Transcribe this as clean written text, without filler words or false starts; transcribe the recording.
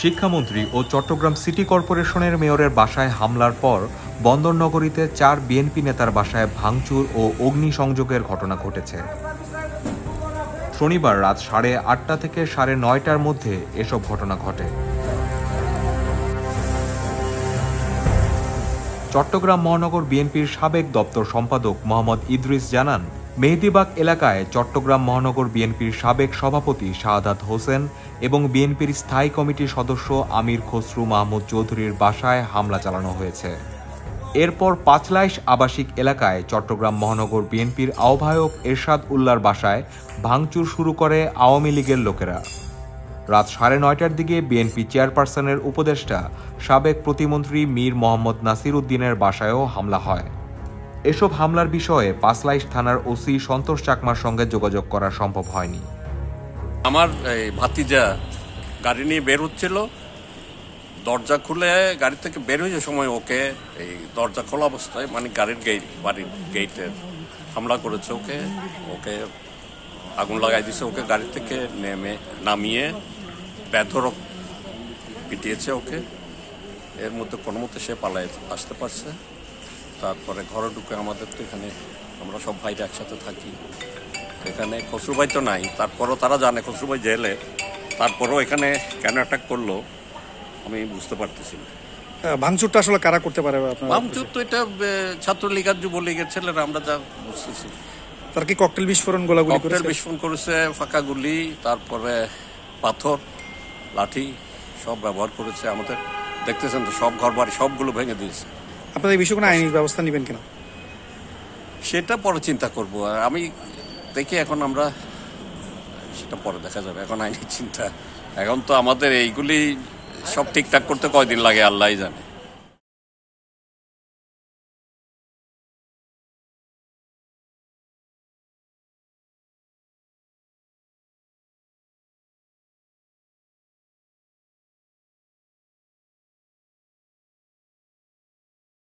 শিক্ষামন্ত্রী ও চট্টগ্রাম সিটি কর্পোরেশনের মেয়রের বাসায় হামলার পর বন্দরনগরীতে 4 বিএনপি নেতার বাসায় ভাঙচুর ও অগ্নিসংযোগের ঘটনা ঘটেছে। শনিবার রাত 8:30 থেকে 9:30টার মধ্যে এসব ঘটনা ঘটে। চট্টগ্রাম মহানগর বিএনপির সাবেক দপ্তর সম্পাদক মোহাম্মদ ইদ্রিস জানান, মেহেদীবাগ এলাকায় চট্টগ্রাম মহানগর বিএনপির সাবেক সভাপতি শাহাদাত হোসেন এবং বিএনপির স্থায়ী কমিটির সদস্য আমির খসরু মাহমুদ চৌধুরীর বাসায় হামলা চালানো হয়েছে। এরপর পাঁচলাইশ আবাসিক এলাকায় চট্টগ্রাম মহানগর বিএনপির আহ্বায়ক এরশাদ উল্লাহর বাসায় ভাঙচুর শুরু করে আওয়ামী লীগের লোকেরা। রাত 9:30টার দিকে বিএনপি চেয়ারপারসনের উপদেষ্টা সাবেক প্রতিমন্ত্রী মীর মোহাম্মদ নাসির উদ্দিনের বাসায়ও হামলা হয়। এসব হামলার বিষয়ে পাঁচলাইশ থানার ওসি সন্তোষ চাকমার সঙ্গে যোগাযোগ করা সম্ভব হয়নি। আমার ভাতিজা গাড়ি নিয়ে বের হচ্ছিল, দরজা খুলে গাড়ি থেকে বের হয়ে সময় ওকে এই দরজা খোলা অবস্থায় মানে বাড়ির গেটের হামলা করেছে। ওকে আগুন লাগাই দিয়েছে। ওকে গাড়ি থেকে নামিয়ে বেধড়ক পিটিয়েছে ওকে। এর মধ্যে কোনো মতে সে পালায় আসতে পারছে। তারপরে ঘরে ঢুকে আমাদের তো এখানে আমরা সব ভাইরা একসাথে থাকি, এখানে খসরু ভাই তো নাই, তারপরও তারা জানে খসরু ভাই জেলে, তারপরেও এখানে কেন অ্যাটাক করলো আমি বুঝতে পারতেছি না। ভাঙচুরটা আসলে কারা করতে পারে? ভাঙচুর তো এটা ছাত্রলীগ আর যুবলীগের ছেলেরা, আমরা যা বুঝতেছি। তার কি ককটেল বিস্ফোরণ, গোলাগুলি ককটেল বিস্ফোরণ করেছে, ফাঁকা গুলি, তারপরে পাথর, লাঠি সব ব্যবহার করেছে। আমাদের দেখতেছেন তো সব ঘর বাড়ি সবগুলো ভেঙে দিয়েছে। আপনাদের এই বিষয়ে কোনো আইনি ব্যবস্থা নেবেন কিনা? সেটা পরে চিন্তা করব। আমি দেখি, এখন আমরা সেটা পরে দেখা যাবে। এখন আইনি চিন্তা, এখন তো আমাদের এইগুলি সব ঠিকঠাক করতে কয়দিন লাগে আল্লাহই জানে।